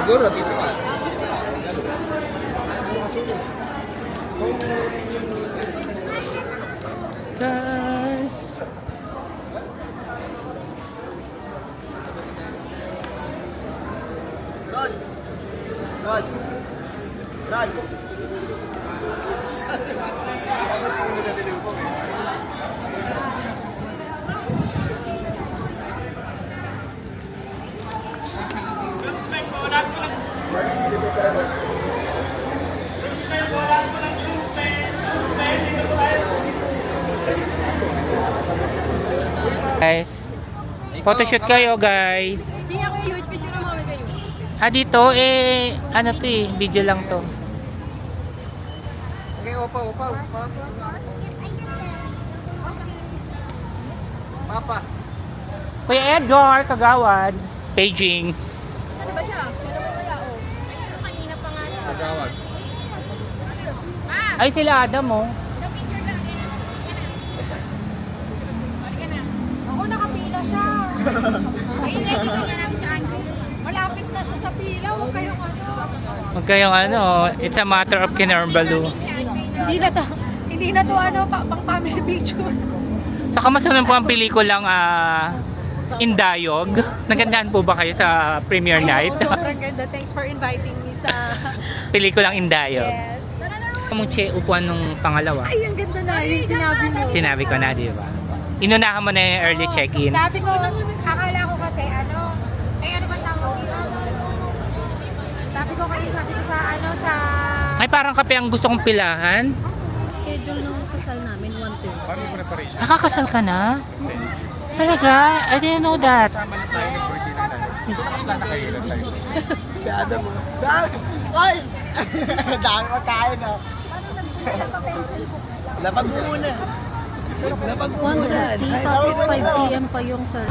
Siguro, dito ka. Guys. Rod! Rod! Rod! Dapat kung nila siling po eh. Guys. Photoshoot kayo guys. Sige ako yung huge picture na mami kayo. Dito ano to video lang to. Okay, opa. Papa. Kuya Edgar, Kagawad. Beijing. Saan ba siya? Sino ba kaya? Oh. Kanina pa nga siya. Magawad. Ay sila Adam oh. Ako nakapila siya. Ayun nga, dito niya namin si Andy. Malapit na siya sa pila. Huwag kayong Huwag kayong it's a matter of kinerbalu. Hindi na to pang family picture. Saka mas naman po ang pelikulang Indayog. Nagandahan po ba kayo sa premiere night? Oo, sobrang ganda. Thanks for inviting me sa... Pelikulang Indayog. Yes. Mong upuan nung pangalawa. Ay, ang ganda na. Yung sinabi mo. Sinabi ko na, di ba? Inunahan mo na yung early check-in. Sabi ko, akala ko kasi ano ba tawag dito? Sabi ko sa Ay, parang kape ang gusto kong pilahan. schedule ng kasal namin 1:30. Nakakasal ka na? Talaga? I didn't know that. Gada mo. Ay! Dami makain ah. Lapag mo muna. Lapag mo muna. 1:30 tapos 5 PM pa yung sir.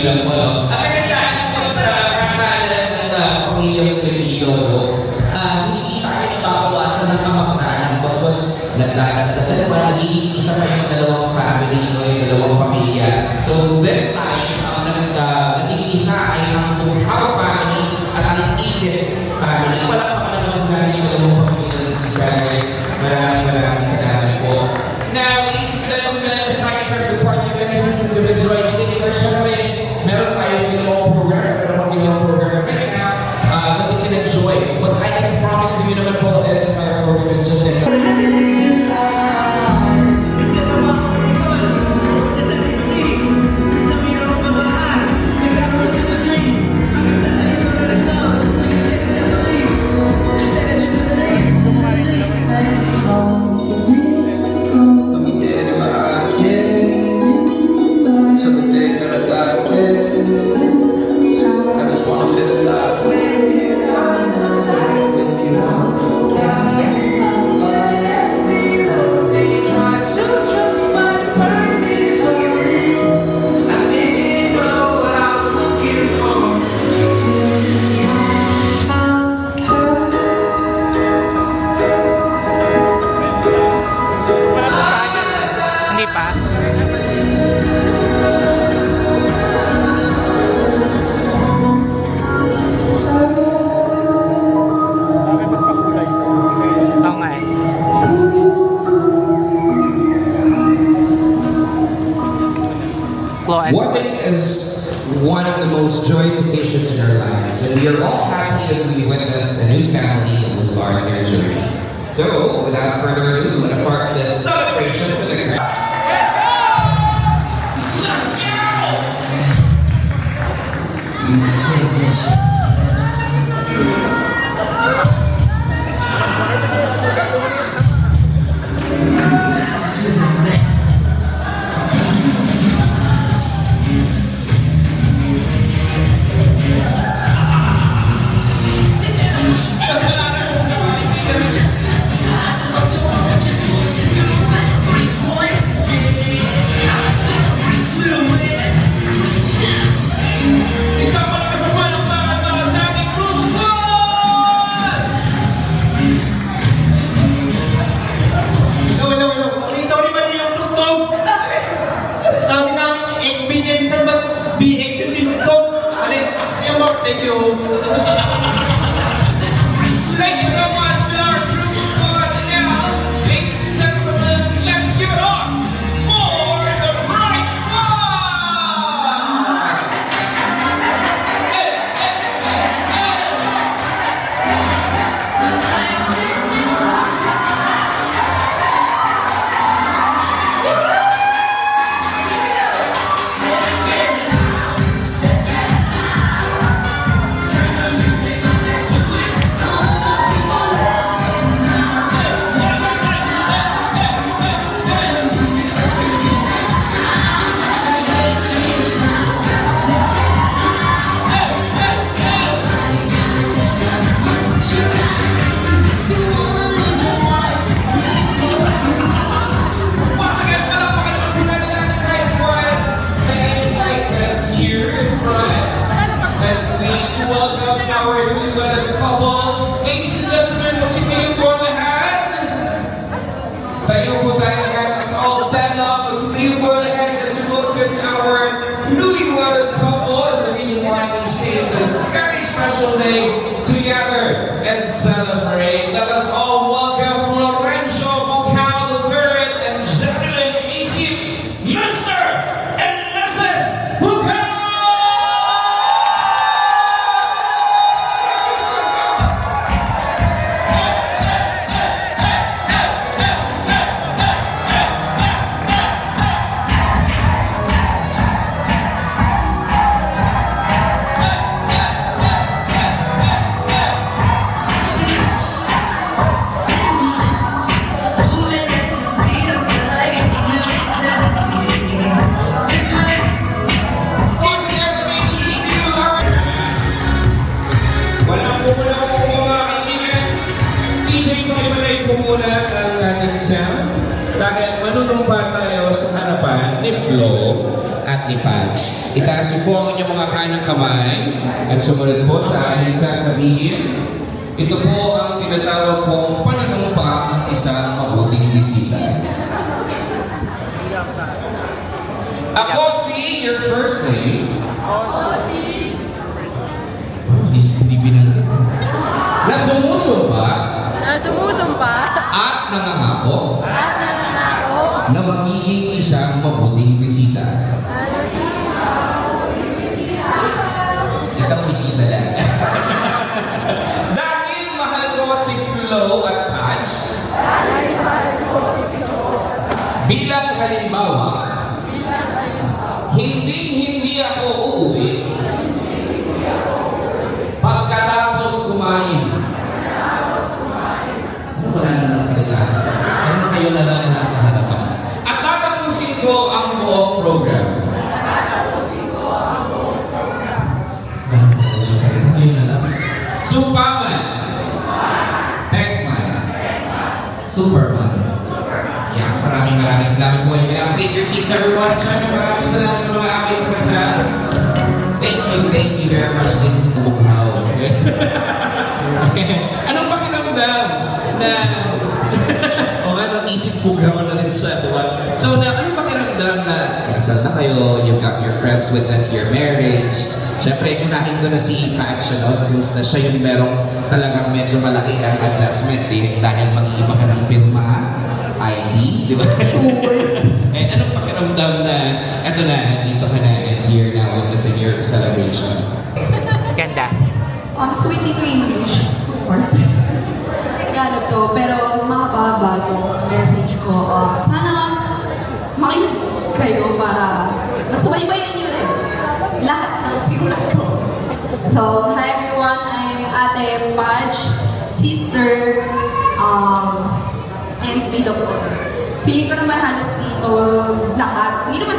lang po, no? Ang kagandaan po sa kasalan ng pamilyang Pilipino, no? Hindi tayo nababawasan ng kamaktaan ng bagwas nagdadagdag na naman, nagiging isa pa yung dalawang family, no? Yung dalawang pamilya. So, this time, ang nagiging isa ay ang Punghaw family at ang Isip family. Wala pa ka naman galing yung dalawang pamilya ng isa, guys. Maraming salamat po. Now, ladies and gentlemen, aside from the party benefits and the enjoy, hindi ko syempre, meron tayong ginawang program right now that we can enjoy. What I can promise to you naman po is our program is just enough. Hindi pa. Oo nga eh. Wedding is one of the most joyous occasions in our lives, and we are all happy as we witness a new family and start their journey. So, without further ado, let us start this celebration with a Thank you. Thank you so much to our group squad. Now, ladies and gentlemen, let's give it up for the Bright Squad! Hey, hey, hey, once again, palakpakan naman po natin ang Bright Squad. And like here in front, as we welcome our newlywed couple. Ladies and gentlemen, magsitayo po ang lahat. Tayo po tayo lahat. Let's all stand up. Magsitayo po ang lahat as we welcome our newlywed couple. And the reason why we say this very special day together and celebrate. Let us all welcome Lorenzo Punghaw III and Jacqueline Isip, Mr. and Mrs. Punghaw! Dahil manunumpa tayo sa harapan ni Flo at at ni Patch. Itaas niyo po ang inyong mga kanang kamay at sumunod po sa aking sasabihin. Ito po ang tinatawag kong pananumpa ng isang mabuting bisita. Ako si your first name. Hindi binanggit. Na sumusumpa at nangangako na magiging isang mabuting bisita. Isang bisita lang. Dahil mahal ko si Flo at Patch, bilang halimbawa, hindi ako uuwi pagkatapos kumain. Wala na ng salita. Ano kayo na lang nasa harapan? At tatapusin ko ang buong program. Kayo na lang. Supaman. Textman. Superman. Yeah, maraming salamat po. You can now take your seats, everyone. Siyempre, maraming salamat sa mga aking sa kasal. Thank you very much, ladies and gentlemen. Anong pakiramdam na o ano, isip programa na rin siya, diba? So, anong pakiramdam na kasal na kayo, you've got your friends witness your marriage. Siyempre, unahin ko na si Patch, since na siya yung merong talagang medyo malaki ang adjustment dahil mag-iiba ka ng pirma, ID, di ba? And anong pakiramdam na eto na, dito ka na and you're now witnessing your celebration? Ganda. Sweet dito English. Tagalog to, pero mahaba-haba tong message ko. Sana makinig kayo para masubaybayan nyo rin lahat ng sinulat ko. So, hi everyone, I'm Ate Patch, sister, and maid of honor. Feeling ko naman halos dito lahat, hindi naman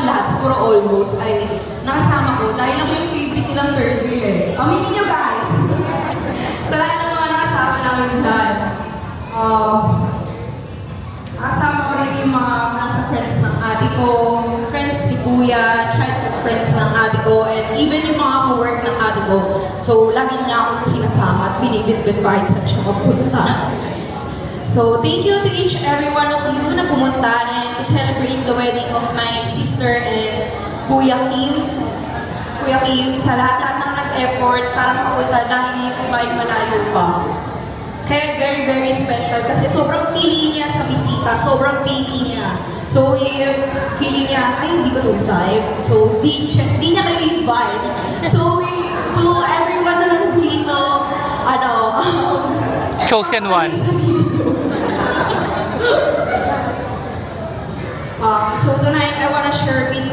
lahat, siguro almost, ay nakasama ko dahil ako yung favorite nilang third wheel eh. Aminin nyo guys! So lahat ng mga nakasama namin dyan. Nakasama ko rin yung mga nasa friends ng ate ko, friends ni Kuya, childhood friends ng ate ko, and even yung mga ka-work ng ate ko. So lagi niya akong sinasama at binibitbit kahit saan siya mapunta. So, thank you to each every one of you na pumunta and to celebrate the wedding of my sister and Kuya Kims. Kuya Kims, sa lahat-lahat ng nag-effort para mapunta dahil yung iba ay malayo pa. Kaya very, very special kasi sobrang pili niya sa bisita, sobrang pili niya. So, if feeling niya, ay, hindi ko type, so di niya kayo invite. So, to everyone na nandito, Chosen one. So tonight I want to share with